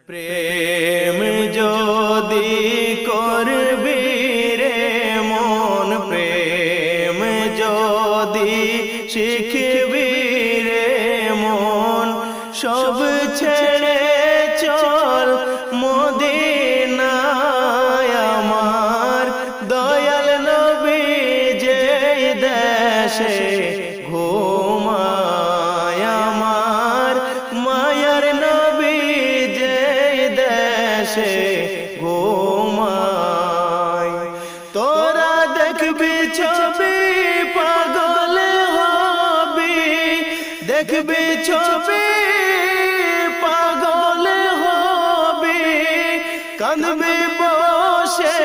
প্রেম যদি করবি রে মন, প্রেম যদি শিখবি রে মন, সব ছেড়ে চল মদিনায় আমার দয়াল নবী যেই দেশে ঘুমায়, আমার মায়ার নবী যেই দেশে ঘুমায়। তোরা দেখবি ছবি পাগল হবি, দেখবি ছবি পাগল হবি, কাঁদবি বসে